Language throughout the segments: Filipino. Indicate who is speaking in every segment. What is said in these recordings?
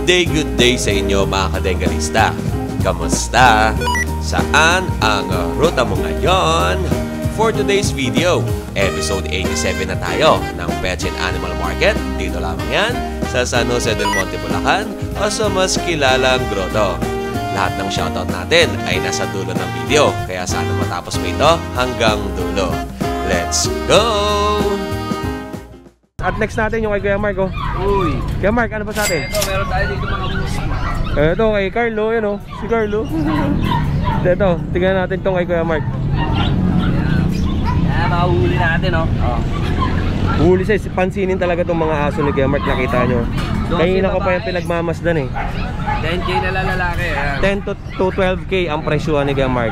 Speaker 1: good day sa inyo mga kadengalista. Kamusta? Saan ang ruta mo ngayon? For today's video, episode 87 na tayo ng Pets and Animal Market. Dito lamang yan sa San Jose del Monte, Bulacan o sa mas kilalang grotto. Lahat ng shoutout natin ay nasa dulo ng video, kaya sana matapos mo ito hanggang dulo. Let's go!
Speaker 2: At next natin yung kay Kuya Mark, oh.
Speaker 3: Uy.
Speaker 2: Kuya Mark, ano ba sa atin?
Speaker 3: Ito, meron tayo dito mga musik.
Speaker 2: Ito kay Carlo, yun, oh. Si Carlo. Ito, tingnan natin itong kay Kuya Mark.
Speaker 3: Yan, makahuli natin, oh.
Speaker 2: Huli siya, pansinin talaga itong mga aso ni Kuya Mark, nakita nyo. Kanina ko pa yung pinagmamasdan eh.
Speaker 3: 10K na lang lalaki. Ayan.
Speaker 2: 10 to 12K ang presyuhan ni Kuya Mark.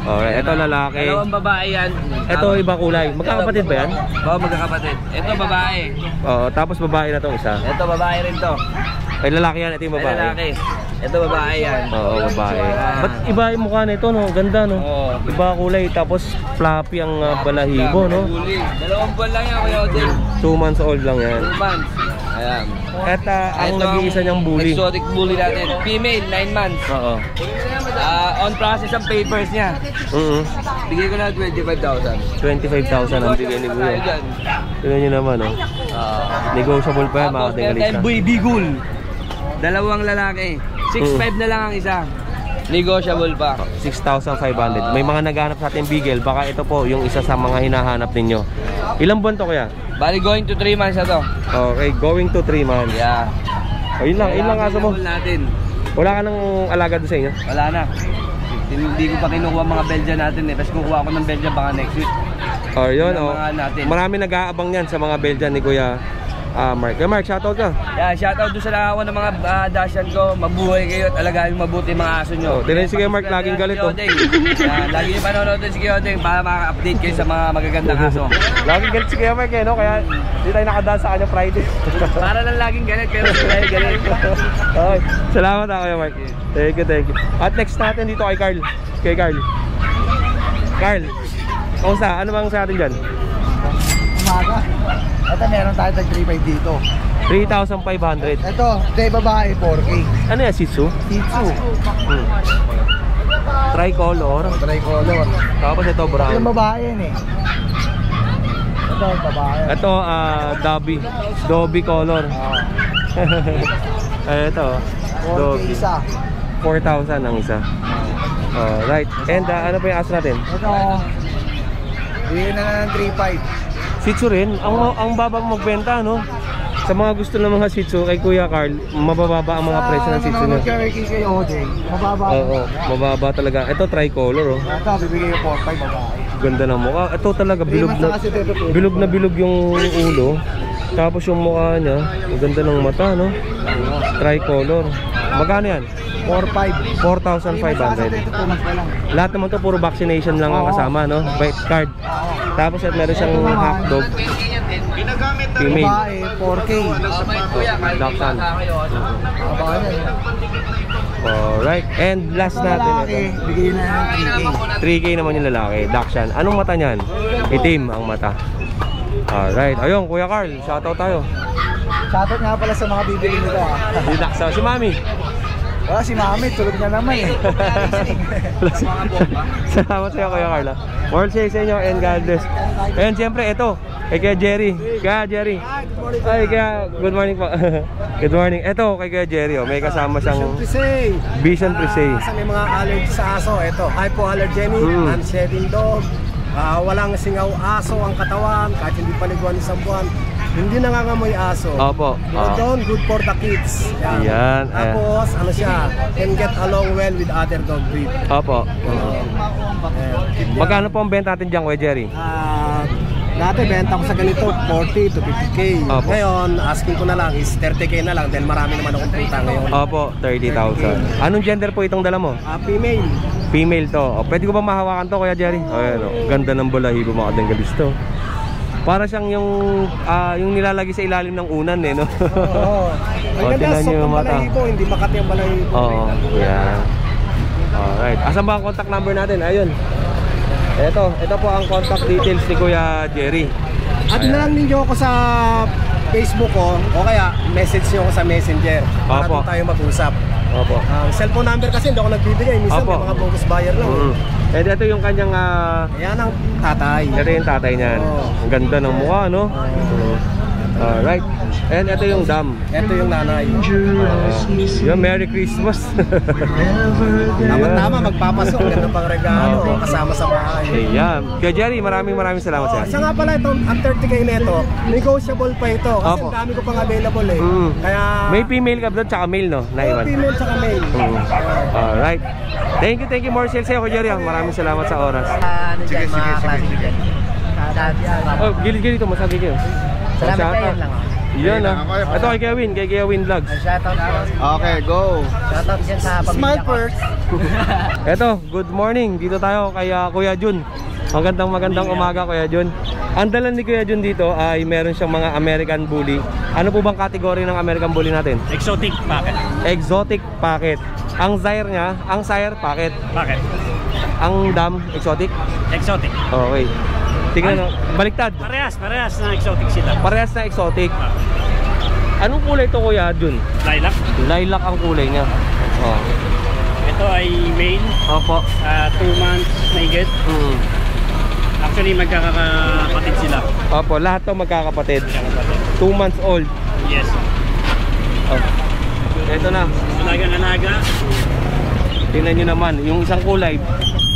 Speaker 2: Alright, ito lalaki.
Speaker 3: Dalawang babae yan.
Speaker 2: Ito ibang kulay. Magkakapatid ba yan?
Speaker 3: Oo, magkakapatid. Ito babae.
Speaker 2: Oo, tapos babae na itong isa.
Speaker 3: Ito babae rin to.
Speaker 2: Ay lalaki yan, ito yung
Speaker 3: Ay,
Speaker 2: babae.
Speaker 3: lalaki. Ito babae yan.
Speaker 2: Oo, babae. Ba't iba yung mukha nito, no? Ganda, no?
Speaker 3: Oo.
Speaker 2: Iba kulay, tapos floppy ang balahibo, no?
Speaker 3: Huli. 2 buwan lang yan, Kuya Odin.
Speaker 2: 2 months old lang yan.
Speaker 3: 2 months. Ayan.
Speaker 2: At ang
Speaker 3: Ito
Speaker 2: nag-iisa niyang bully.
Speaker 3: Exotic bully natin. Female, 9 months.
Speaker 2: Oo.
Speaker 3: On process ang papers niya. Bigay ko na 25,000.
Speaker 2: 25,000 ang bigay ni Kuya. Tignan nyo naman, no? Negotiable pa yan, mga
Speaker 3: Tapos meron
Speaker 2: kadengalista.
Speaker 3: tayong Bigul. Dalawang lalaki. 6'5 na lang ang isa. Negotiable pa.
Speaker 2: 6,500. May mga naghanap sa ating Beagle. Baka ito po yung isa sa mga hinahanap ninyo. Ilang buwan to, Kuya?
Speaker 3: Bali going to 3 months na to.
Speaker 2: Okay, going to 3 months.
Speaker 3: Yeah.
Speaker 2: Ayun lang, ilang aso mo?
Speaker 3: Natin.
Speaker 2: Wala ka nang alaga doon sa inyo?
Speaker 3: Wala na. Hindi ko pa kinukuha mga Belgian natin eh. Tapos kukuha ko ng Belgian baka next week.
Speaker 2: Oh, yun, oh.
Speaker 3: Mga natin.
Speaker 2: Marami nag-aabang yan sa mga Belgian ni Kuya Mark. Kuya Mark, shoutout ka.
Speaker 3: Yeah, shoutout doon sa nakakuha ng mga dasyan ko. Mabuhay kayo at alagaan mabuti mga aso nyo.
Speaker 2: Oh, tingnan si Kuya Mark, laging galit, oh.
Speaker 3: Yeah, lagi nyo panonood si Kuya Odeng para maka-update kayo sa mga magagandang aso.
Speaker 2: Laging galit si Kuya Mark, eh, no? Kaya hindi tayo nakadaan sa kanya Friday.
Speaker 3: Para lang laging galit, pero sila yung galit.
Speaker 2: Okay, salamat ako, Kuya Mark. Thank you, thank you. At next natin dito kay Carl. Kay Carl. Carl, kamusta? Ano bang sa atin dyan?
Speaker 4: Umaga. Ito meron tayo tag 3.5 dito.
Speaker 2: 3,500.
Speaker 4: Ito, day babae 4K.
Speaker 2: Ano yan, Shih Tzu?
Speaker 4: Shih Tzu.
Speaker 2: Tricolor.
Speaker 4: Tricolor.
Speaker 2: Tapos ito, brown.
Speaker 4: Yung babae yan eh. Ito, babae.
Speaker 2: Ito, Dobby color. Ito,
Speaker 4: 4K
Speaker 2: Dobby.
Speaker 4: isa.
Speaker 2: 4,000 ang isa. Right. And ano pa yung aso natin?
Speaker 4: Ito, bigyan na ng 3.5.
Speaker 2: Shih Tzu rin. Ang babang magbenta, no? Sa mga gusto ng mga Shih Tzu, kay Kuya Carl, mabababa ang mga presyo ng Shih Tzu niya.
Speaker 4: Kay Odeng, mababa.
Speaker 2: Oo, mababa talaga. Ito, tricolor, oh.
Speaker 4: Ito, bibigay yung 4.5 babae.
Speaker 2: Ganda ng mukha. Ito talaga, bilog na bilog yung ulo. Tapos yung mukha niya, ang ganda ng mata, no? Tricolor. Magkano yan?
Speaker 4: 4.5.
Speaker 2: 4,500. Lahat naman to puro vaccination lang ang kasama, no? Bite card. Tapos at meron siyang hotdog. Female.
Speaker 4: Babae, 4K.
Speaker 2: Dachshund.
Speaker 4: Babae yan.
Speaker 2: Alright. And last natin
Speaker 4: Lalaki,
Speaker 2: ito.
Speaker 4: bigay na ng 3K.
Speaker 2: 3K naman yung lalaki. Dachshund. Anong mata niyan? Itim ang mata. Alright. Ayun, Kuya Carl. Shoutout tayo.
Speaker 4: Shoutout nga pala sa mga bibili nito ha.
Speaker 2: Si Dachshund. Si Mami.
Speaker 4: Si Mami, tulog na naman eh.
Speaker 2: Salamat sa iyo, Kuya Carla. More say sa inyo and God bless. And siyempre, ito, kay Kuya Jerry. Kuya Jerry. Ay, kaya, good morning po. Good morning. Ito, kay Kuya Jerry, oh, may kasama siyang Vision Presay.
Speaker 5: Sa may mga allergy sa aso, ito, hypoallergenic, non-shedding dog, walang singaw aso ang katawan, kahit hindi paliguan isang buwan. Hindi nangangamoy aso.
Speaker 2: Opo.
Speaker 5: Doon, good for the kids.
Speaker 2: Yan.
Speaker 5: Tapos, ano siya, can get along well with other dog breed.
Speaker 2: Opo. Magkano po ang benta natin dyan, Kuya Jerry?
Speaker 5: Dati, benta ko sa ganito, 40 to 50K.
Speaker 2: Opo.
Speaker 5: Ngayon, asking ko na lang is 30K na lang dahil marami naman akong punta ngayon.
Speaker 2: Opo, 30,000. Anong gender po itong dala mo?
Speaker 5: Female.
Speaker 2: Female to. Pwede ko ba mahawakan to, Kuya Jerry? Ayan, ganda ng balahibo, mga kadengalisto. Para siyang yung nilalagay sa ilalim ng unan eh, no?
Speaker 5: Oo. Ang ganda, soft ang balahibo, hindi makati ang balahibo.
Speaker 2: Oo, yan. Alright. Asan ba ang contact number natin? Ayun. Ito po ang contact details ni Kuya Jerry.
Speaker 5: At na lang ninyo ako sa Facebook ko o kaya message nyo ako sa Messenger para
Speaker 2: Opo.
Speaker 5: doon tayo mag-usap.
Speaker 2: Opo.
Speaker 5: Ang cellphone number kasi hindi ako nagbibigay. Minsan
Speaker 2: Opo.
Speaker 5: may mga bogus buyer lang.
Speaker 2: And ito yung kanyang
Speaker 5: Ayan ang tatay.
Speaker 2: ito yung tatay niyan.
Speaker 5: Oo.
Speaker 2: Ang ganda ng mukha, no? Alright. And ito yung dam.
Speaker 5: Ito yung nanay.
Speaker 2: Yung Merry Christmas.
Speaker 5: Tama-tama, magpapasok. Ganda pang regalo.
Speaker 2: Opo.
Speaker 5: Kasama sa bahay.
Speaker 2: Ayan. Kaya Jerry, maraming salamat sa
Speaker 5: Siya nga pala ito, ang 30k nito, negotiable pa ito. Kasi
Speaker 2: Opo.
Speaker 5: ang dami ko pang available eh. Kaya,
Speaker 2: May female ka doon, tsaka male, no? Naiwan.
Speaker 5: female tsaka male.
Speaker 2: Alright. Thank you, more sales sa'yo, Jerry. Maraming salamat sa oras.
Speaker 4: Sige.
Speaker 2: Oh, gilid-gilid ito, masabi kayo.
Speaker 4: Salamat kayo lang.
Speaker 2: Yan ah. Ito kay Kevin Vlogs.
Speaker 4: Shoutout ako.
Speaker 5: Okay, go.
Speaker 4: Shoutout dyan sa pamilya
Speaker 5: Smile
Speaker 4: ko.
Speaker 5: first.
Speaker 2: Ito, good morning. Dito tayo kay Kuya Jun. Magandang umaga, Kuya Jun. Ang dala ni Kuya Jun dito ay meron siyang mga American Bully. Ano po bang kategory ng American Bully natin?
Speaker 3: Exotic packet.
Speaker 2: Exotic packet. Ang sire niya, ang sire packet.
Speaker 3: Packet.
Speaker 2: Ang dam, exotic.
Speaker 3: Exotic.
Speaker 2: Okay. Tingnan, baliktad.
Speaker 3: Parehas na exotic sila.
Speaker 2: Parehas na exotic. Anong kulay ito, Kuya Jun?
Speaker 3: Lilac.
Speaker 2: Lilac ang kulay niya. Oh.
Speaker 3: Ito ay male.
Speaker 2: Opo.
Speaker 3: 2 months na higit. Actually, magkakapatid sila.
Speaker 2: Opo, lahat to magkakapatid. 2 months old.
Speaker 3: Yes.
Speaker 2: Oh. Ito na.
Speaker 3: Alaga.
Speaker 2: Tingnan nyo naman, yung isang kulay.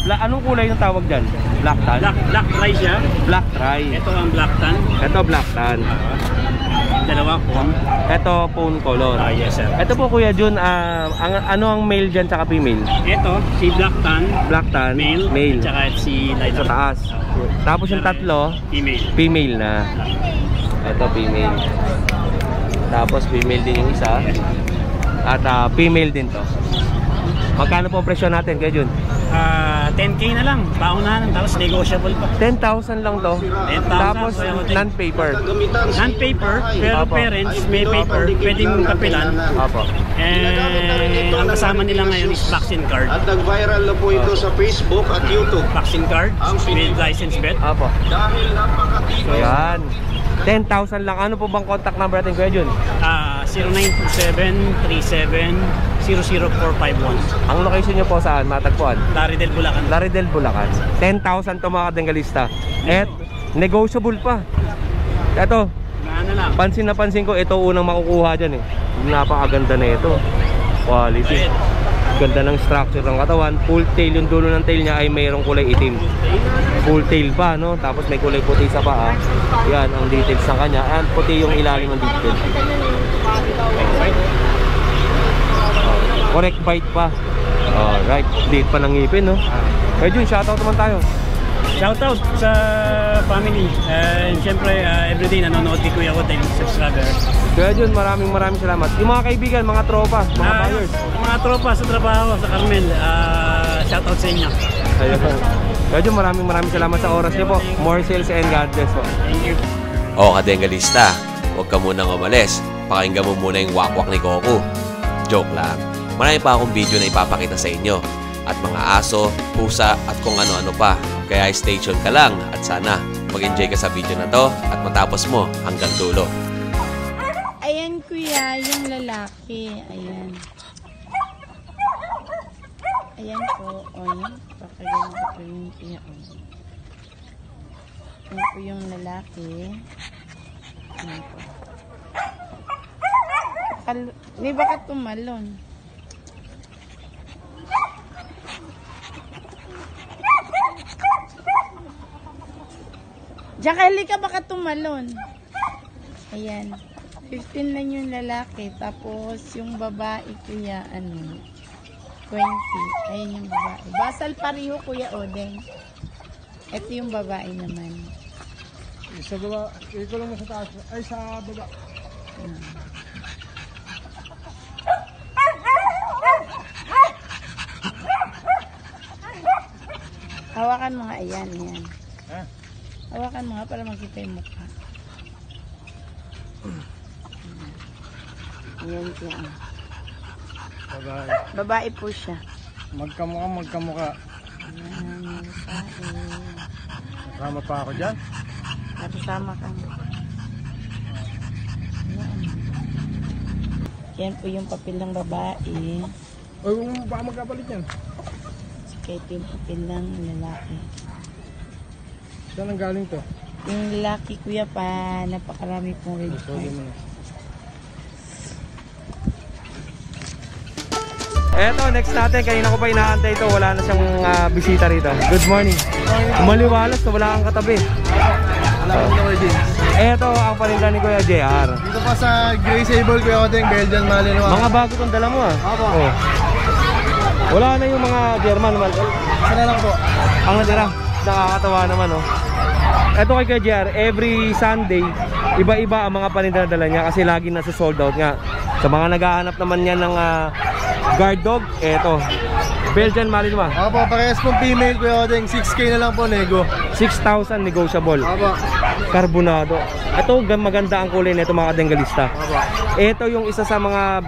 Speaker 2: Anong kulay yung tawag dyan? Black tan?
Speaker 3: Black try siya.
Speaker 2: Black try.
Speaker 3: Ito ang black tan.
Speaker 2: Ito black tan.
Speaker 3: Dalawa po.
Speaker 2: Ito phone color.
Speaker 3: Yes, sir.
Speaker 2: Ito po, Kuya Jun, ano ang male dyan tsaka female?
Speaker 3: Ito, si black tan.
Speaker 2: Black tan, male.
Speaker 3: Tsaka si
Speaker 2: Sa
Speaker 3: lilac.
Speaker 2: taas. Tapos yung tatlo,
Speaker 3: Female.
Speaker 2: female na. Ito female. Tapos female din yung isa. At female din to. Magkano po ang presyo natin, Kuya Jun?
Speaker 3: 10K na lang. Paunahan, tapos negotiable pa.
Speaker 2: 10,000 lang to.
Speaker 3: 10,000.
Speaker 2: Tapos non-paper.
Speaker 3: Non-paper, pero
Speaker 2: Apo.
Speaker 3: parents may paper, pwede mong kapilan.
Speaker 2: Opo.
Speaker 3: And ang kasama nila ngayon is vaccine card.
Speaker 6: At nag-viral na po ito sa Facebook at YouTube.
Speaker 3: Vaccine card with license bet.
Speaker 2: Opo.
Speaker 6: Dahil napakatibay.
Speaker 2: Ayan. 10,000 lang. Ano po bang contact number natin, Kuya Jun?
Speaker 3: 0927-370-00451.
Speaker 2: Ang location nyo po saan? Matagpuan?
Speaker 3: Laridel, Bulacan.
Speaker 2: Laridel, Bulacan. 10,000 to mga kadenggalista. At negotiable pa. Ito,
Speaker 3: Ano lang.
Speaker 2: pansin na pansin ko, ito unang makukuha dyan eh. Napakaganda na ito. Quality. Ganda ng structure ng katawan. Full tail, yung dulo ng tail niya ay mayroong kulay itim. Full tail pa, no? Tapos may kulay puti sa paa. Yan, ang details sa kanya. At puti yung ilalim ng details. Correct bite pa. Alright, date pa ng ngipin, no? Kaya Jun, shoutout naman tayo.
Speaker 3: Shoutout sa family. And syempre, everyday nanonood kay Kuya Wood, subscriber.
Speaker 2: Kaya Jun, maraming salamat. Yung mga kaibigan, mga tropa, mga buyers.
Speaker 3: Mga tropa sa trabaho, sa Carmel, shoutout sa inyo.
Speaker 2: Ayun. Kaya Jun, maraming salamat sa oras niyo po. More sales and God bless po.
Speaker 3: Thank you.
Speaker 1: O kadenggalista, huwag ka munang umalis. Pakinggan mo muna yung wakwak ni Goku. Joke lang. Marami pa akong video na ipapakita sa inyo. At mga aso, pusa, at kung ano-ano pa. Kaya stay tuned ka lang at sana mag-enjoy ka sa video na to at matapos mo hanggang dulo.
Speaker 7: Ayan kuya, yung lalaki. Ayan. Ayan po. O yan. Pakaganda po yung kuya. Ayan po yung lalaki. Ayan po. Di ba ka tumalon? Diyan ka, halika baka tumalon. Ayan. 15 lang yung lalaki. Tapos yung babae, kuya, 20. Ayan yung babae. Basal pareho, kuya Odeng. Ito yung babae naman.
Speaker 5: Sa baba, ito lang sa taas. Ay, sa baba.
Speaker 7: Hawakan mga ayan. Hawakan mga para makita yung mukha. Ayan siya.
Speaker 5: Babae.
Speaker 7: Babae po siya.
Speaker 5: Magkamukha.
Speaker 7: Ayan, babae.
Speaker 5: Kasama pa ako dyan.
Speaker 7: Nakasama ka. Yan po yung papel ng babae.
Speaker 5: O, baka magkapalit yan.
Speaker 7: Kahit yung papel ng lalaki.
Speaker 5: Saan ang galing to?
Speaker 7: Yung lalaki, kuya pa, napakarami pong red card.
Speaker 2: Eto, next natin. Kanina ko pa inaantay ito. Wala na siyang bisita rito. Good morning. Maliwalas na wala kang katabi. Eto, ang paninda ni Kuya JR.
Speaker 5: Dito pa sa Gray Sable, Kuya Odeng, Belgian Malinois.
Speaker 2: Mga bago itong dala mo Oh. Wala na yung mga German naman.
Speaker 5: Sana lang po.
Speaker 2: Ang natira. Nakakatawa naman Eto kay Kuya JR, every Sunday, iba-iba ang mga paninda na dala niya kasi lagi nasa sold out nga. Sa mga naghahanap naman yan ng guard dog, eto, Belgian Malinois.
Speaker 5: Opo, parehas pong female, Kuya Odeng, 6K na lang po, nego.
Speaker 2: 6,000 negotiable.
Speaker 5: Opo.
Speaker 2: Carbonado. Ito, maganda ang kulay nito mga kadengalista. Ito yung isa sa mga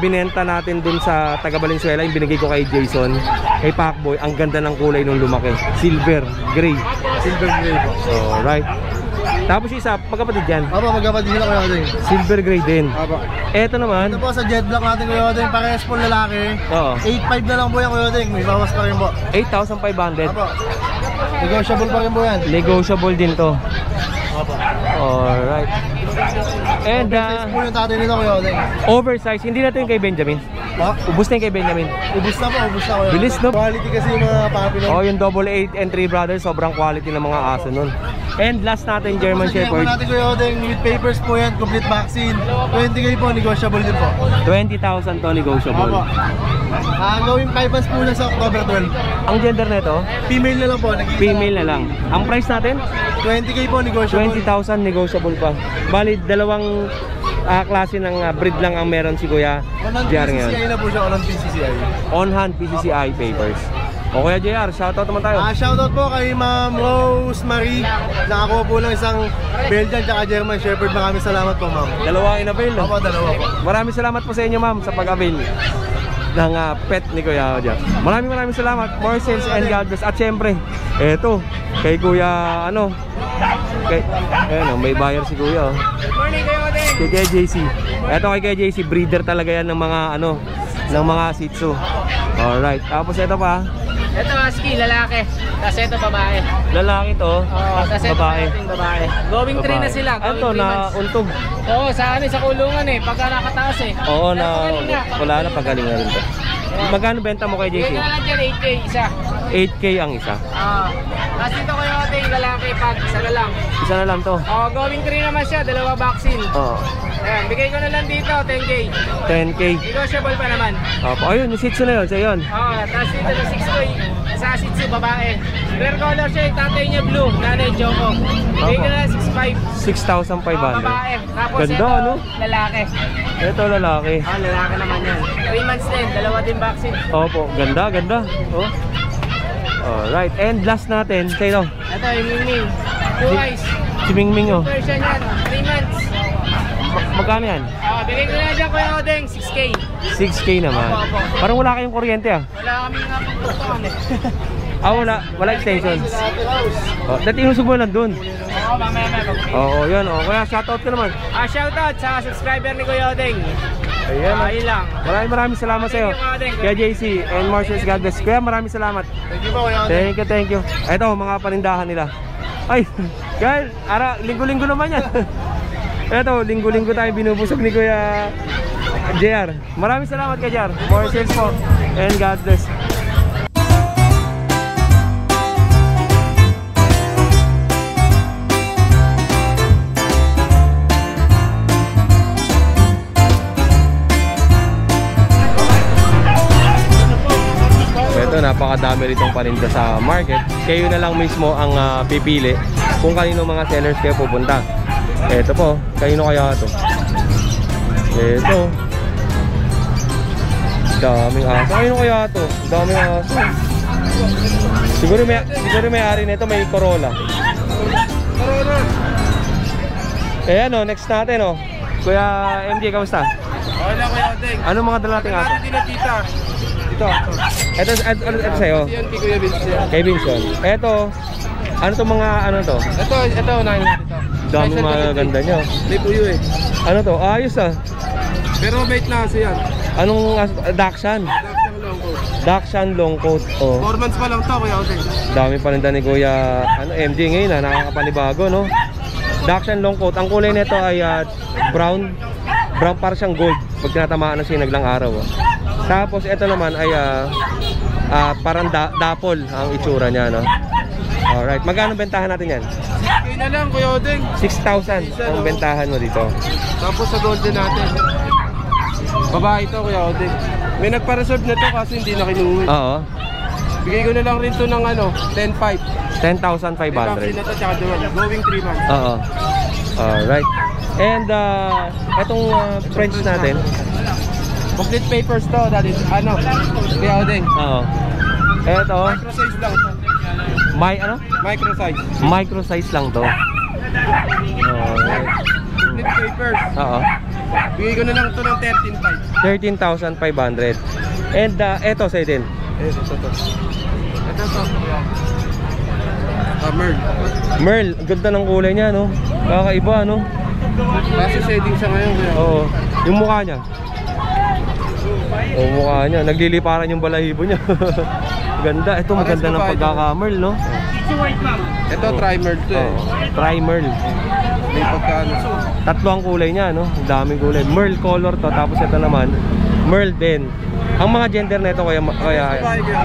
Speaker 2: binenta natin dun sa taga Valenzuela, yung binigay ko kay Jason, kay Pacboy. Ang ganda ng kulay nung lumaki. Silver, gray.
Speaker 5: Silver gray po.
Speaker 2: So, right. Tapos isa, magkapatid yan.
Speaker 5: Opo, magkapatid sila, Kuya Odeng.
Speaker 2: Silver gray din.
Speaker 5: Opo.
Speaker 2: Ito naman.
Speaker 5: Ito po sa jet black natin, Kuya Odeng, parehas po lalaki.
Speaker 2: Oo.
Speaker 5: 8.5 na lang po yan, Kuya Odeng. May bawas pa rin po.
Speaker 2: 8,500.
Speaker 5: Opo. Negotiable pa rin po yan.
Speaker 2: Negotiable din to.
Speaker 5: Opo.
Speaker 2: Alright. And
Speaker 5: Oversize po yung tatay nito, Kuya Odeng.
Speaker 2: oversize, hindi natin kay Benjamin.
Speaker 5: Ha?
Speaker 2: Ubus na yung kay Benjamin.
Speaker 5: Ubus na po, Kuya Odeng.
Speaker 2: Bilis, no?
Speaker 5: Quality kasi yung mga papi nun.
Speaker 2: Oh, yung double 8 and 3 brothers, sobrang quality ng mga aso nun. And last natin, German Shepherd.
Speaker 5: Natin, Kuya Odeng, with papers po yan, complete vaccine. 20K po, negotiable din po.
Speaker 2: 20,000 to negotiable.
Speaker 5: Opo. Gawin 5 months po na sa October 12.
Speaker 2: Ang gender nito,
Speaker 5: Female na lang po.
Speaker 2: female na lang. Ang price natin,
Speaker 5: 20K po, negotiable.
Speaker 2: 20,000 negotiable pa. Bali, dalawang klase ng breed lang ang meron si Kuya JR ngayon.
Speaker 5: PCCI na po siya, on PCCI.
Speaker 2: On-hand PCCI papers. O Kuya JR, shoutout naman tayo.
Speaker 5: Shoutout po kay Ma'am Rosemary. Nakakuha po lang isang Belgian at German Shepherd. Maraming salamat po, ma'am.
Speaker 2: Dalawa in-avail.
Speaker 5: Opo, dalawa po.
Speaker 2: Maraming salamat po sa inyo, ma'am, sa pag-avail ng pet ni Kuya JR. Maraming salamat. More sales and God bless. At syempre, eto, kay Kuya, may buyer si Kuya.
Speaker 3: Good morning kayo, Odeng.
Speaker 2: Kay Kuya JC. Eto kay Kuya JC, breeder talaga yan ng mga ng mga Shih Tzu. Alright. Tapos ito pa.
Speaker 3: Ito husky, lalaki. Tapos ito babae.
Speaker 2: Lalaki to.
Speaker 3: Tapos ito
Speaker 2: babae.
Speaker 3: babae. Going 3 na sila.
Speaker 2: Ito na untog.
Speaker 3: Oo, sa kulungan pagka nakataas
Speaker 2: Oo, wala na, pagaling na rin to. Magkano benta mo kay JC?
Speaker 3: Bigyan na lang dyan 8K isa.
Speaker 2: 8K ang isa.
Speaker 3: Tapos dito ko yung ating lalaki pag isa na lang.
Speaker 2: Isa na lang to.
Speaker 3: Going 3 naman siya, dalawa vaccine.
Speaker 2: Oo.
Speaker 3: Ayan, bigay ko na lang dito 10K.
Speaker 2: 10K.
Speaker 3: Negotiable pa naman.
Speaker 2: Opo, ayun, yung Shih Tzu na yun, sa'yo yun.
Speaker 3: Tapos dito na 6K. Sa Shih Tzu, babae. Rare color siya, tatay niya blue, nanay Joko. Bigay ko na lang 6.5.
Speaker 2: 6,500.
Speaker 3: Babae. Tapos
Speaker 2: Ganda,
Speaker 3: ito,
Speaker 2: ano?
Speaker 3: lalaki.
Speaker 2: Ito lalaki.
Speaker 3: Lalaki naman yan. 3 months din, dalawa din vaccine.
Speaker 2: Opo, ganda. Oh. Alright, and last natin, sa'yo.
Speaker 3: Ito, yung Mingming. 2 eyes.
Speaker 2: Si Mingming, oh.
Speaker 3: Version yan, 3 months.
Speaker 2: Magkano yan?
Speaker 3: Bigay ko na dyan, Kuya Odeng, 6K.
Speaker 2: 6K naman.
Speaker 3: Opo.
Speaker 2: Parang wala kayong kuryente, ah.
Speaker 3: Wala kami nga pupuntahan
Speaker 2: Wala extension. Dati inusog mo lang dun.
Speaker 3: Oo, mamaya.
Speaker 2: Oo, yun. Kaya shoutout ka naman.
Speaker 3: Shoutout sa subscriber ni Kuya Odeng.
Speaker 2: Ayan.
Speaker 3: Ayun lang.
Speaker 2: Maraming salamat sa'yo. Kaya JC and Marcius, God bless. Kuya, maraming salamat.
Speaker 5: Thank you po, Kuya Odeng.
Speaker 2: Thank you. Ito, mga panindahan nila. Ay, kaya, linggo-linggo naman yan. Ito, linggo-linggo tayo binubusog ni Kuya JR. Maraming salamat kay JR. More sales po. And God bless. Ito, napakadami ritong paninda sa market. Kayo na lang mismo ang pipili kung kanino mga sellers kayo pupunta. Ito po, kanino kaya ito? Ito. Daming aso. Kanino kaya ito? Daming aso. Siguro may-ari nito, may Corolla. Ayan o, next natin o. Kuya MJ, kamusta?
Speaker 5: Okay lang, Kuya Odeng.
Speaker 2: Anong mga dala nating aso?
Speaker 5: Tita. Ito.
Speaker 2: Ito sa'yo.
Speaker 5: Yan, Kuya Vincent.
Speaker 2: Kay Vincent. Ito, Ano to mga ano to?
Speaker 3: Ito, unahin natin ito.
Speaker 2: Dami mga ganda nyo.
Speaker 3: May puyo eh.
Speaker 2: Ano to? Ayos ah.
Speaker 3: Pero bait na kasi yan.
Speaker 2: Anong Dachshund? Dachshund long coat. Oh.
Speaker 3: 4 months pa lang to, Kuya Odeng.
Speaker 2: Dami pa rin ni Kuya MJ ngayon nakakapanibago no. Dachshund long coat. Ang kulay nito ay brown. Brown para siyang gold pag tinatamaan ng sinag lang araw. Tapos ito naman ay parang dapol ang itsura niya no. Alright, magkano bentahan natin yan?
Speaker 3: 6K na lang, Kuya Odeng.
Speaker 2: 6,000 ang bentahan mo dito.
Speaker 3: Tapos sa golden natin. Babae ito, Kuya Odeng. May nagpa-reserve na to kasi hindi na kinuwi.
Speaker 2: Oo.
Speaker 3: Bigay ko na lang rin to ng 10,500.
Speaker 2: 10,500.
Speaker 3: Vaccine na to, tsaka going 3 months.
Speaker 2: Oo. Alright. And etong French natin.
Speaker 3: Complete papers to, that is, Kuya Odeng.
Speaker 2: Oo. Eto.
Speaker 3: Micro size lang to. Micro size.
Speaker 2: Micro size lang to. Alright.
Speaker 3: Complete papers.
Speaker 2: Oo.
Speaker 3: Bigay ko na lang to ng 13,500.
Speaker 2: 13,500. And eto sa din.
Speaker 3: Ito to. Merl.
Speaker 2: Merl, ang ganda ng kulay niya no. Kakaiba no.
Speaker 3: Kasi shading siya ngayon, Kuya.
Speaker 2: Oo. Yung mukha niya. Oh, mukha niya. Nagliliparan yung balahibo niya. Ganda. Ito maganda ng pagkaka-merl no.
Speaker 3: Ito tri-merl to eh.
Speaker 2: Tri-merl.
Speaker 3: May pagkano.
Speaker 2: Tatlo ang kulay niya no. Ang daming kulay. Merl color to. Tapos ito naman merl din. Ang mga gender nito kaya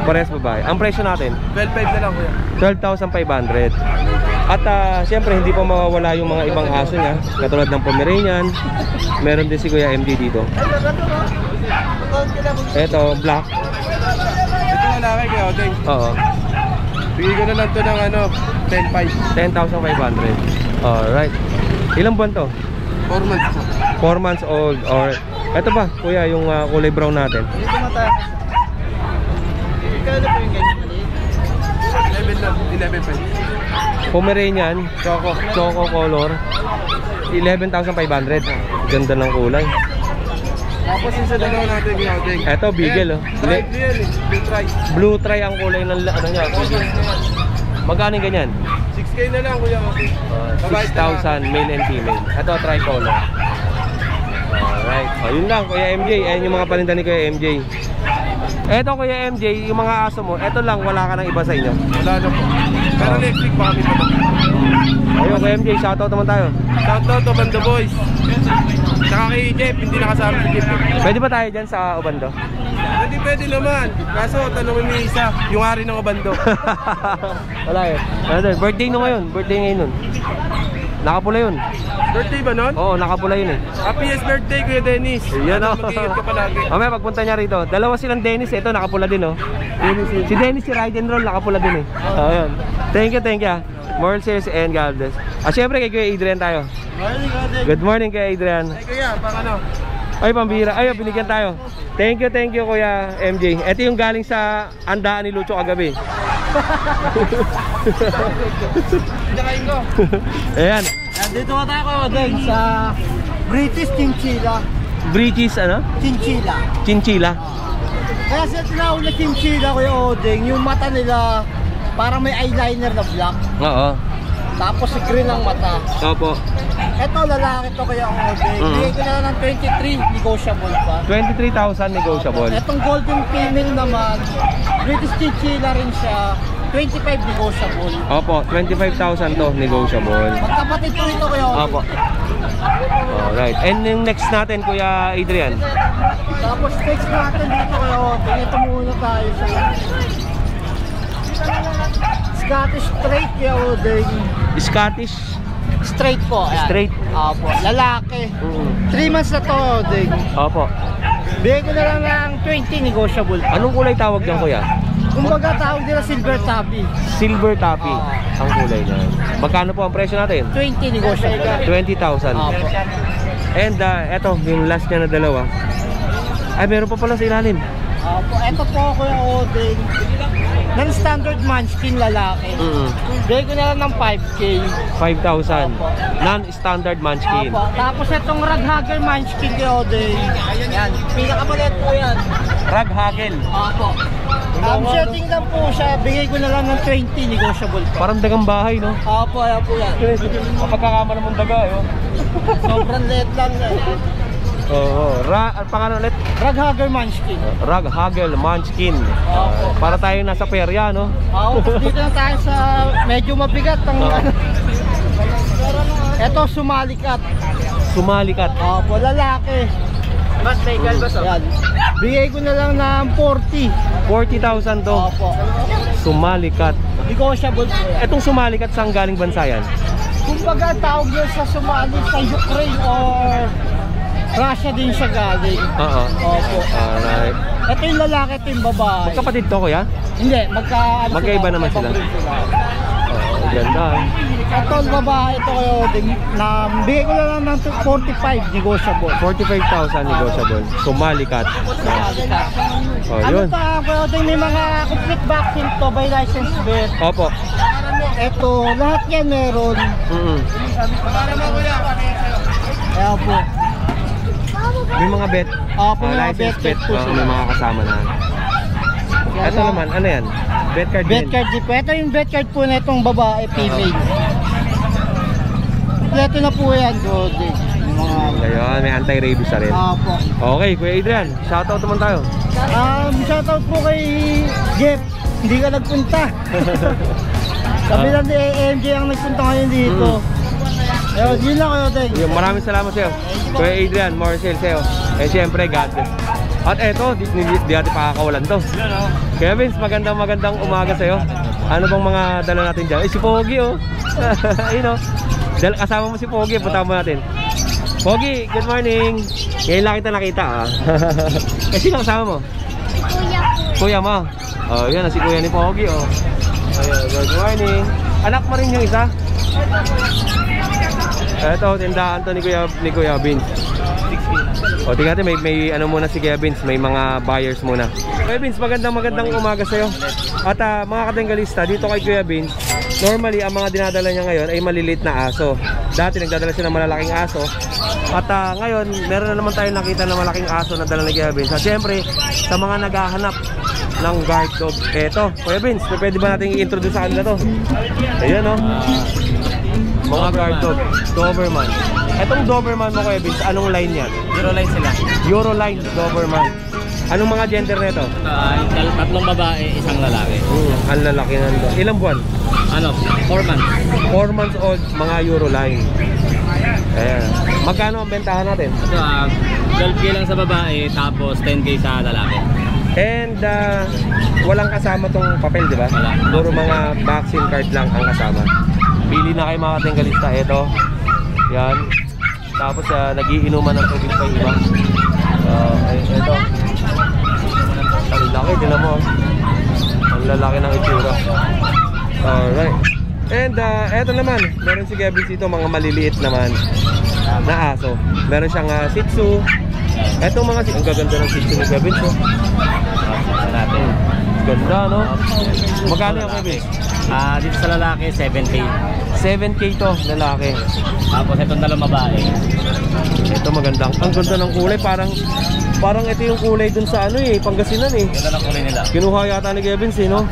Speaker 2: parehas babae. Ang presyo natin
Speaker 3: 12,500 na lang, Kuya.
Speaker 2: 12,500. At siyempre hindi pa mawawala yung mga ibang aso niya, katulad ng Pomeranian. Meron din si Kuya MD dito. Ito, black.
Speaker 3: Ito na lalaki, Kuya Odeng.
Speaker 2: Oo.
Speaker 3: Bigay ko na lang to ng 10,500.
Speaker 2: 10,500. Alright. Ilang buwan to?
Speaker 3: 4 months po.
Speaker 2: 4 months old. Alright. Ito ba, Kuya, yung kulay brown natin?
Speaker 4: Dito mataas. Kaya na po yung ganyan maliit.
Speaker 3: 11,500.
Speaker 2: Pomeranian, choco color. 11,500. Ganda ng kulay.
Speaker 3: Tapos yung sa dalawa natin, Kuya Odeng.
Speaker 2: Ito, beagle oh.
Speaker 3: Tri blue yan eh. Blue tri.
Speaker 2: Blue try ang kulay ng ano niya. Magkano yung ganyan?
Speaker 3: 6K na lang, Kuya Odeng.
Speaker 2: 6,000 male and female. Ito tricolor. Alright. O yun lang Kuya MJ. Ayan yung mga paninda ni Kuya MJ. Eto Kuya MJ, yung mga aso mo, eto lang, wala ka nang iba sa inyo.
Speaker 3: Wala na po. Pero next week baka may pa.
Speaker 2: Ayun Kuya MJ, shoutout naman tayo.
Speaker 3: Shoutout to Bando Boys. Saka kay Jeff, hindi nakasama si Jeff.
Speaker 2: Pwede ba tayo dyan sa Obando?
Speaker 3: Pwede naman. Kaso tanongin mo isa, yung hari ng Obando.
Speaker 2: Wala eh. Birthday no ngayon. Birthday ngayon nun. Nakapula yun.
Speaker 3: Birthday ba nun?
Speaker 2: Oo, nakapula yun eh.
Speaker 3: Happiest birthday, Kuya Dennis.
Speaker 2: Yan o.
Speaker 3: Mag-iingat ka palagi.
Speaker 2: Mamaya pagpunta niya rito. Dalawa silang Dennis eh. Ito nakapula din oh. Si Dennis si Ride and Roll nakapula din eh. Ayun. Thank you. Moral sales and God bless. Syempre kay Kuya Adrian tayo. Good morning kay Adrian.
Speaker 3: Ay Kuya, pang ano?
Speaker 2: Ay pambira. Ay binigyan tayo. Thank you Kuya MJ. Ito yung galing sa andaan ni Lucho kagabi.
Speaker 3: Pinakain ko.
Speaker 2: Ayan.
Speaker 4: Dito na tayo din sa British Chinchilla.
Speaker 2: British ano?
Speaker 4: Chinchilla.
Speaker 2: Chinchilla.
Speaker 4: Kaya sa tinawag na Chinchilla, Kuya Odeng, yung mata nila parang may eyeliner na black.
Speaker 2: Oo.
Speaker 4: Tapos si green ang mata.
Speaker 2: Opo.
Speaker 4: Eto lalaki to, Kuya Odeng. Bigay ko na lang ng 23, negotiable pa.
Speaker 2: 23,000 negotiable.
Speaker 4: Etong golden female naman, British Chinchilla rin siya. 25 negotiable.
Speaker 2: Opo, 25,000 to negotiable.
Speaker 4: Magkapatid po ito, Kuya Odeng.
Speaker 2: Opo. Alright. And yung next natin, Kuya Adrian.
Speaker 4: Tapos next natin dito, Kuya Odeng. Ito muna tayo sa Scottish Straight, Kuya Odeng.
Speaker 2: Scottish
Speaker 4: Straight po. Ayan.
Speaker 2: Straight.
Speaker 4: Opo. Lalaki. 3 months na to, Odeng.
Speaker 2: Opo.
Speaker 4: Bigay ko na lang ng 20 negotiable.
Speaker 2: Anong kulay tawag niyan, Kuya?
Speaker 4: Kumbaga tawag nila silver tabby.
Speaker 2: Silver tappy ang kulay niya. Magkano po ang presyo natin?
Speaker 4: 20 negotiable.
Speaker 2: 20,000.
Speaker 4: Opo.
Speaker 2: And eto, yung last niya na dalawa. Ay, meron pa pala sa ilalim.
Speaker 4: Opo. Ito po, Kuya Odeng. Non-standard munchkin lalaki. Bigay ko na lang ng 5K.
Speaker 2: 5,000. Non-standard munchkin.
Speaker 4: Opo. Tapos itong Raghagel munchkin, Kuya Odeng. Yan. Pinakamalit po yan.
Speaker 2: Raghagel.
Speaker 4: Opo. Setting lang po siya, bigay ko na lang ng 20, negotiable pa.
Speaker 2: Parang dagang bahay, no?
Speaker 4: Opo, ayan po yan.
Speaker 2: Kapagkakama naman daga, eh.
Speaker 4: Sobrang liit lang yan.
Speaker 2: Oo. Pangalan ulit?
Speaker 4: Raghagel Munchkin.
Speaker 2: Raghagel Munchkin. Para tayo nasa perya, no?
Speaker 4: Oo, dito na tayo sa medyo mabigat ang ano. Ito, Sumalikat.
Speaker 2: Sumalikat.
Speaker 4: Opo, lalaki.
Speaker 3: Mas may galbas oh.
Speaker 4: Yan. Bigay ko na lang ng 40.
Speaker 2: 40,000 to.
Speaker 4: Opo.
Speaker 2: Sumalikat.
Speaker 4: Negotiable po yan.
Speaker 2: Etong Sumalikat saan galing bansa yan?
Speaker 4: Kumbaga tawag yun sa Somali, sa Ukraine or Russia din siya galing.
Speaker 2: Oo.
Speaker 4: Opo.
Speaker 2: Alright.
Speaker 4: Ito yung lalaki, ito yung babae.
Speaker 2: Magkapatid to, kuya?
Speaker 4: Hindi,
Speaker 2: Magkaiba naman sila. Oo, ganda.
Speaker 4: Ito ang babae, ito kayo, bigay ko na lang ng 45, negotiable.
Speaker 2: 45,000 negotiable. Sumalikat. Oh,
Speaker 4: Ano
Speaker 2: yun.
Speaker 4: pa, kayo, may mga complete vaccine to by license vet.
Speaker 2: Opo.
Speaker 4: Ito, lahat yan meron. Kaya po.
Speaker 2: May mga bet.
Speaker 4: Opo, mga
Speaker 2: license
Speaker 4: bet po
Speaker 2: Oh,
Speaker 4: sila.
Speaker 2: may mga kasama na. Ito naman, ano yan? Bet card
Speaker 4: Bet
Speaker 2: din.
Speaker 4: card po. Ito yung bet card po na itong babae, female. Ito na po yan, Golden.
Speaker 2: Ngayon, may anti-rabies na rin.
Speaker 4: Opo.
Speaker 2: Okay, Kuya Adrian, shoutout naman tayo.
Speaker 4: Shoutout po kay Jeff. Hindi ka nagpunta. Sabi lang ni AMJ ang nagpunta ngayon dito. Ayun, yun lang kayo, Deng.
Speaker 2: Maraming salamat sa'yo. Kuya Adrian, Marcel sa'yo. Eh siyempre, God bless. At eto, di natin pakakawalan to. Kaya Vince, magandang umaga sa'yo. Ano bang mga dala natin dyan? Eh si Pogi, oh. Ayun, oh. Kasama mo si Pogi, punta mo natin. Pogi, good morning. Ngayon lang kita nakita, ah. Eh sino kasama mo? Kuya mo. Oh, yan, si Kuya ni Pogi, oh. Ayun, good morning. Anak mo rin yung isa? Eto, tindahan to ni Kuya Vince. O, tingnan natin, may ano muna si Kuya Vince, may mga buyers muna. Kuya Vince, magandang umaga sa'yo. At mga katenggalista, dito kay Kuya Vince, normally, ang mga dinadala niya ngayon ay maliliit na aso. Dati nagdadala siya ng malalaking aso. At ngayon, meron na naman tayo nakita na malaking aso na dala ni Kuya Vince. At syempre, sa mga naghahanap ng guard dog, eto, Kuya Vince, pwede ba natin i-introduce sa kanila to? Ayan, no? Mga guard dog, Doberman. Etong Doberman mo, Kuya Vince, anong line yan?
Speaker 3: Euroline sila.
Speaker 2: Euroline Doberman. Anong mga gender nito?
Speaker 3: Tatlong babae, isang lalaki.
Speaker 2: Ang lalaki nito. Ilang buwan?
Speaker 3: 4 months.
Speaker 2: 4 months old, mga Euroline. Ayan. Magkano ang bentahan natin?
Speaker 3: Ito, 12K lang sa babae, tapos 10K sa lalaki.
Speaker 2: And walang kasama tong papel, di ba?
Speaker 3: Wala.
Speaker 2: Puro mga vaccine card lang ang kasama. Pili na kayo mga katenggalista. Ito. Yan. Tapos nagiinuman ng tubig pa iba. Ito. Ang laki, tinan mo. Ang lalaki ng itsura. Alright. And eto naman, meron si Gabby dito mga maliliit naman na aso. Meron siyang Shih Tzu. Etong mga ang gaganda ng Shih Tzu ni Gabby, so.
Speaker 3: Natin.
Speaker 2: Ganda, no? Magkano yung Gabby?
Speaker 3: Dito sa lalaki, 7K.
Speaker 2: 7K to, lalaki.
Speaker 3: Tapos itong dalawang babae.
Speaker 2: Ito magandang. Ang ganda ng kulay, parang ito yung kulay dun sa ano eh, Pangasinan eh.
Speaker 3: Ganda ng kulay nila.
Speaker 2: Kinuha yata ni Kevin no?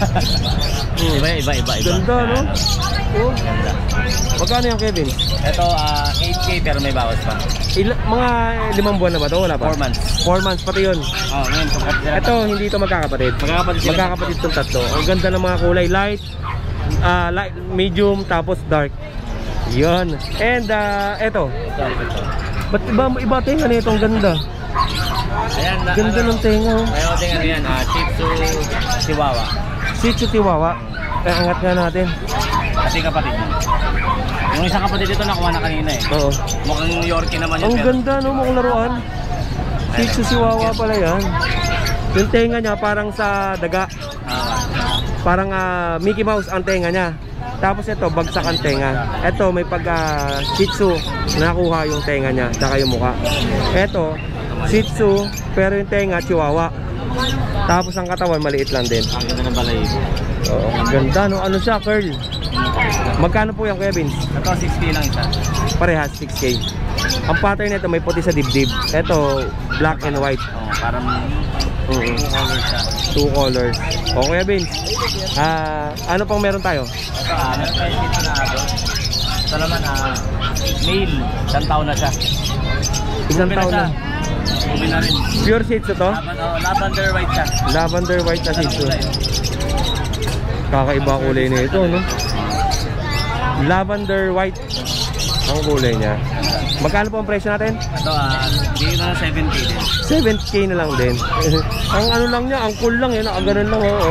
Speaker 3: Iba.
Speaker 2: Ganda, no? Oh.
Speaker 3: Ganda.
Speaker 2: Magkano yung Kevin?
Speaker 3: Ito, 8K pero may bawas pa.
Speaker 2: Mga 5 buwan na ba ito? Wala pa?
Speaker 3: 4 months.
Speaker 2: 4 months, pati yun.
Speaker 3: Ngayon.
Speaker 2: Ito, hindi ito magkakapatid. Magkakapatid itong tatlo. Ang ganda ng mga kulay. Light, medium, tapos dark. Yun. And, ito. Ba't iba tenga na itong ganda?
Speaker 3: Ayan,
Speaker 2: Ganda ng tenga.
Speaker 3: Mayroon din ano yan, Shih Tzu Chihuahua.
Speaker 2: Shih Tzu Chihuahua. Angat nga natin.
Speaker 3: Kasi kapatid niya. Yung isang kapatid dito nakuha na kanina eh.
Speaker 2: Oo.
Speaker 3: Mukhang New Yorkie naman yun.
Speaker 2: Ang ganda, no? Mukhang laruan. Shih Tzu Chihuahua pala yan. Yung tenga niya parang sa daga. Parang Mickey Mouse ang tenga niya. Tapos ito, bagsak ang tenga. Ito, may pag Shih Tzu, nakuha yung tenga niya, tsaka yung mukha. Ito, Shih Tzu, pero yung tenga, Chihuahua. Tapos ang katawan, maliit lang din.
Speaker 3: Ang ganda ng balay.
Speaker 2: Oo, ganda, no? Ano siya, curl? Magkano po yung Kevin?
Speaker 3: Ito, 6K lang isa.
Speaker 2: Parehas, 6K. Ang pattern nito, may puti sa dibdib. Ito, black and white.
Speaker 3: Parang color siya.
Speaker 2: 2 colors. O Kuya Vince, ano pang meron tayo?
Speaker 3: Ito, meron tayo dito na adult. Ito naman, male. 1 taon na siya.
Speaker 2: Isang taon na.
Speaker 3: Ruby na rin.
Speaker 2: Pure Shih Tzu to?
Speaker 3: Lavender white siya.
Speaker 2: Lavender white na Shih Tzu. Kakaiba kulay na ito, no? Lavender white ang kulay niya. Magkano po ang presyo natin?
Speaker 3: Ito, bigyan na 7K din.
Speaker 2: 7K na lang din. Ang ano lang niya, ang cool lang yun. Ang ganun lang, oo.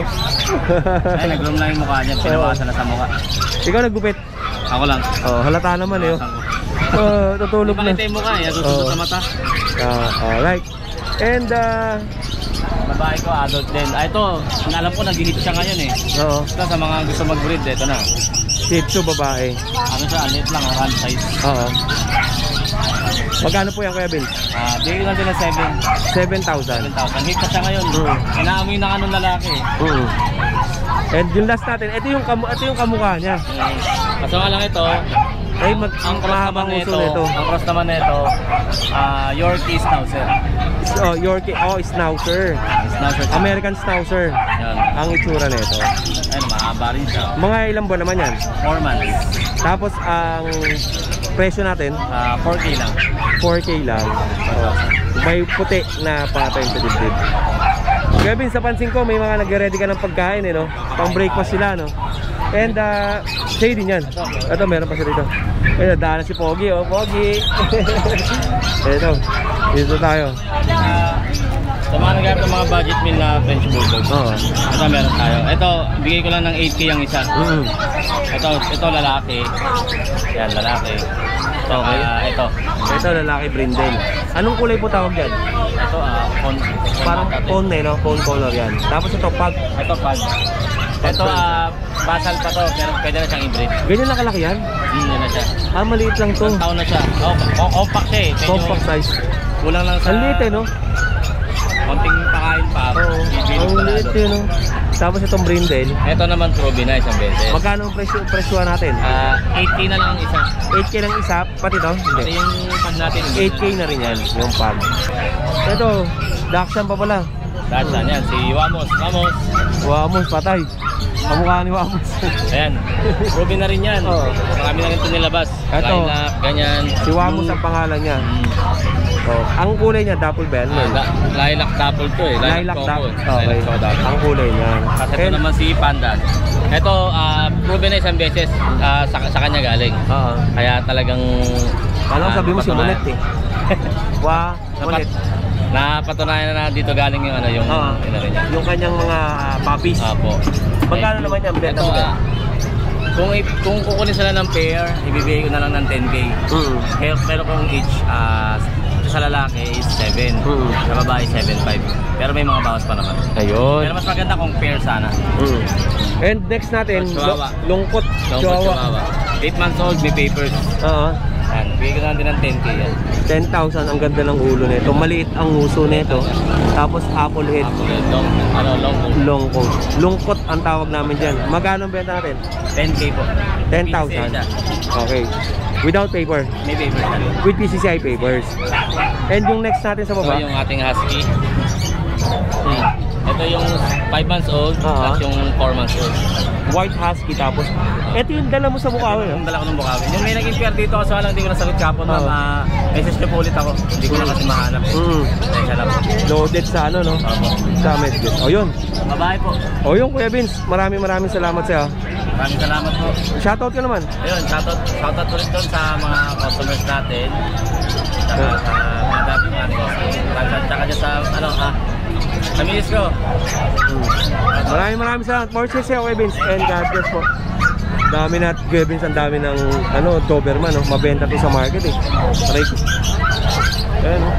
Speaker 3: Ay, nag-room lang yung mukha niya. Pinawasan na sa mukha.
Speaker 2: Ikaw naggupit?
Speaker 3: Ako lang.
Speaker 2: Oh, halata naman eh. Tutulog na.
Speaker 3: Bakit yung mukha niya? Tutulog sa mata.
Speaker 2: Alright. And,
Speaker 3: babae ko, adult din. Ito, alam ko, nag-hit siya ngayon eh.
Speaker 2: oo.
Speaker 3: Ito, sa mga gusto mag-breed, ito na.
Speaker 2: Shih Tzu babae.
Speaker 3: Ano siya, alit lang, oral size.
Speaker 2: Oo. Magkano po yan, Kuya Vince?
Speaker 3: Bigyan lang din ng
Speaker 2: 7,000.
Speaker 3: 7,000. Hit pa siya ngayon. Inaamoy na ka nung lalaki eh.
Speaker 2: And yung last natin, ito yung kamukha niya.
Speaker 3: Kaso nga lang ito,
Speaker 2: Ay,
Speaker 3: ang cross
Speaker 2: mahabang
Speaker 3: naman
Speaker 2: uso
Speaker 3: nito,
Speaker 2: nito.
Speaker 3: ang cross naman nito, Yorkie Schnauzer.
Speaker 2: Oh, Yorkie, Schnauzer.
Speaker 3: Schnauzer.
Speaker 2: American Schnauzer.
Speaker 3: Yan.
Speaker 2: Ang itsura nito.
Speaker 3: Ayun, mahaba rin siya.
Speaker 2: Mga ilang buwan naman yan.
Speaker 3: 4 months.
Speaker 2: Tapos ang presyo natin,
Speaker 3: 4K lang.
Speaker 2: 4K lang. May puti na patay sa dibdib. Kevin, sa pansin ko, may mga nagre-ready ka ng pagkain eh, no? Pang breakfast sila, no? And, say din yan. Ito, meron pa siya dito. Ayun, daan na si Pogi, oh. Pogi! Ito, dito tayo.
Speaker 3: Sa mga nagayap ng mga budget meal na French Bulldog.
Speaker 2: Oo.
Speaker 3: Ito meron tayo. Ito, bigay ko lang ng 8K ang isa. Ito lalaki. Yan, lalaki.
Speaker 2: Okay.
Speaker 3: Ito.
Speaker 2: Ito, lalaki brindle. Anong kulay po tawag dyan?
Speaker 3: Ito,
Speaker 2: Parang phone eh, no? Phone color yan. Tapos ito, pag.
Speaker 3: Ito, pag. Ito, basal pa to. Pero pwede na siyang i-breed.
Speaker 2: Ganyan na kalaki yan?
Speaker 3: Yan na siya.
Speaker 2: Maliit lang to.
Speaker 3: 1 taon na siya. Compact siya eh.
Speaker 2: Compact size.
Speaker 3: Kulang lang sa...
Speaker 2: Ang liit eh, no?
Speaker 3: Konting pakain pa.
Speaker 2: Oo. Ang liit eh, no? Tapos itong brindle.
Speaker 3: Ito naman Ruby na isang beses.
Speaker 2: Magkano ang presyo natin?
Speaker 3: 8K na lang ang isa.
Speaker 2: 8K lang isa, pati to?
Speaker 3: Ito
Speaker 2: Hindi.
Speaker 3: yung pag natin.
Speaker 2: 8K na rin yan, yung pag. Ito, Dachshund pa pala.
Speaker 3: Dachshund yan, si Wamos.
Speaker 2: Wamos, patay. Kamukha ni Wamos.
Speaker 3: Ayan, Ruby na rin yan.
Speaker 2: Oo.
Speaker 3: Marami na rin ito nilabas.
Speaker 2: Ito.
Speaker 3: Lilac, ganyan.
Speaker 2: Si Wamos ang pangalan niya. Oh, ang kulay niya, dapple bell.
Speaker 3: Lilac dapple to eh.
Speaker 2: Lilac
Speaker 3: Coco.
Speaker 2: dapple. Okay.
Speaker 3: Lilac dapple.
Speaker 2: Ang kulay niya.
Speaker 3: At ito naman si Panda. Ito, Ruby na isang beses sa kanya galing.
Speaker 2: Oo.
Speaker 3: Kaya talagang...
Speaker 2: Alam, sabi mo si Monet eh. Monet.
Speaker 3: Napatunayan na dito galing yung ano, yung
Speaker 2: yung kanyang mga puppies.
Speaker 3: Apo.
Speaker 2: Magkano naman yan? Benta mo yan?
Speaker 3: Kung kukunin sila ng pair, ibibigay ko na lang ng 10K. Pero kung each, sa lalaki is 7. Sa babae 7.5. Pero may mga bawas pa naman.
Speaker 2: Ayun.
Speaker 3: Pero mas maganda kung pair sana.
Speaker 2: And next natin,
Speaker 3: Chihuahua.
Speaker 2: lungkot.
Speaker 3: Chihuahua. 8 months old, may papers.
Speaker 2: Oo.
Speaker 3: Yan, bigay ko na din ng 10K yan.
Speaker 2: 10,000 ang ganda ng ulo nito. Maliit ang uso nito. Tapos apple head. Long coat. Lungkot ang tawag namin dyan. Magkano ang benta natin?
Speaker 3: 10K po.
Speaker 2: 10,000. Okay. Without paper.
Speaker 3: May papers na rin.
Speaker 2: With PCCI papers. And yung next natin sa
Speaker 3: Ito
Speaker 2: baba?
Speaker 3: yung ating husky. Ito yung 5 months old, at yung 4 months old.
Speaker 2: White husky tapos. Ito yung dala mo sa Bukawi.
Speaker 3: Yung dala ko ng Bukawi. Yung may naging pair dito kasi walang hindi ko nasagot kapon. Message nyo po ulit ako. Hindi ko na kasi mahanap eh. Tensya lang po.
Speaker 2: Loaded sa ano, no? Sa Medjugorje. O yun.
Speaker 3: Babae po.
Speaker 2: O yun, Kuya Vince. Maraming salamat sa'yo.
Speaker 3: Maraming salamat po.
Speaker 2: Shoutout ka naman.
Speaker 3: Ayun, shoutout ulit doon sa mga customers natin. Saka sa mga dati ng ating customers. Saka dyan sa, Kamilis ko.
Speaker 2: Maraming salamat. More success sa'yo, Kuya Vince. And God bless po. Dami na, Kuya Vince, ang dami ng Doberman, no? Mabenta to sa market eh. Aray ko. Ayan, no?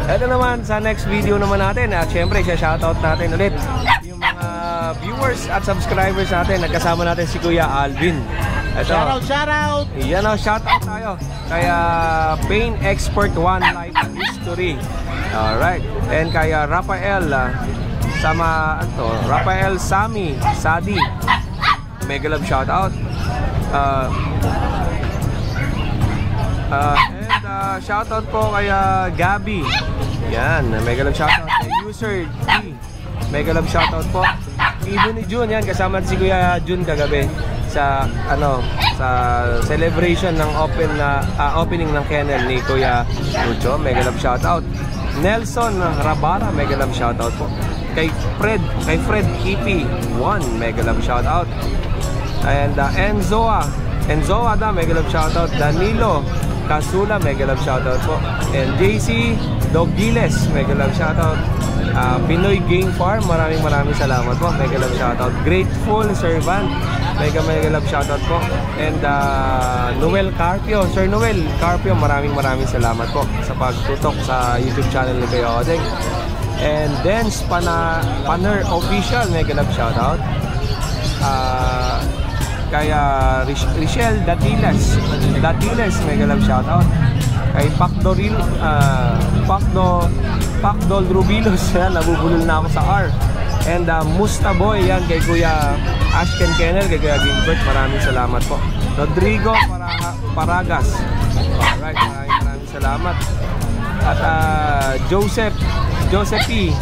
Speaker 2: Ito naman, sa next video naman natin, at syempre, shoutout natin ulit yung mga viewers at subscribers natin. Nagkasama natin si Kuya Alvin. Ito.
Speaker 4: Shoutout!
Speaker 2: Yan o, shoutout tayo. Kaya Pain Expert 1 Life History. Alright. And kaya Rafael, Rafael Sadi. Mega love shoutout. And shoutout po kay Gabi. Yan, mega love shoutout kay User D. Mega love shoutout po. Ibon ni June, yan kasama si Kuya June kagabi sa sa celebration ng opening ng kennel ni Kuya Lucho. Mega love shoutout. Nelson Rabara, mega love shoutout po. Kay Fred EP1, mega love shoutout. And Enzoa da, mega love shoutout. Danilo Kasula, mega love shoutout po. And JC Dogiles, mega love shoutout. Pinoy Game Farm, maraming salamat po, mega love shoutout. Grateful Servant, mega love shoutout po. And Noel Carpio, Sir Noel Carpio, maraming salamat po sa pagtutok sa YouTube channel ni Kuya Odeng. And Dance Paner Official, mega love shoutout. Kaya Richelle Datiles, mega love shoutout. Kay Pacdol Rubilos, yan, nabubulol na ako sa R. And Mustaboy, yan, kay Kuya Ashken Kennel, kay Kuya Gilbert, maraming salamat po. Rodrigo Paragas, alright, maraming salamat. At Joseph P.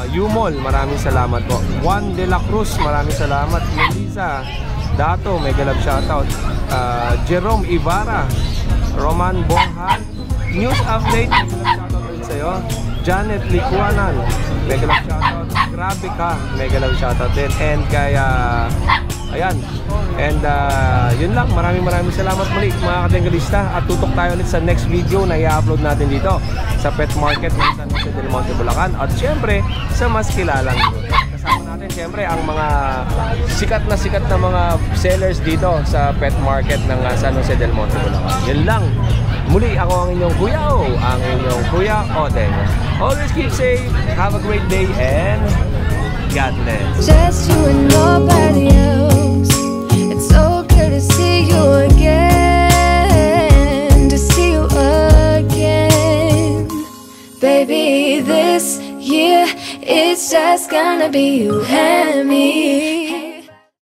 Speaker 2: Yumol, maraming salamat po. Juan de la Cruz, maraming salamat. Melissa Dato, mega love shoutout. Jerome Ibarra, Roman Bonghan, News Update, mega love shoutout ulit sa'yo. Janet Licuanan, mega love shoutout. Grabe ka, mega love shoutout din. And kaya ayan. And yun lang, maraming salamat muli mga katengalista. At tutok tayo ulit sa next video na i-upload natin dito sa Pet Market ng San Jose del Monte, Bulacan. At syempre, sa mas kilalang kasama natin syempre ang mga sikat na mga sellers dito sa Pet Market ng San Jose del Monte, Bulacan. Yun lang. Muli ako ang inyong Kuya O, ang inyong Kuya Odeng. Always keep safe, have a great day, and God bless.
Speaker 8: Just you and nobody else. It's so good to see you again, to see you again. Baby, this year it's just gonna be you and me.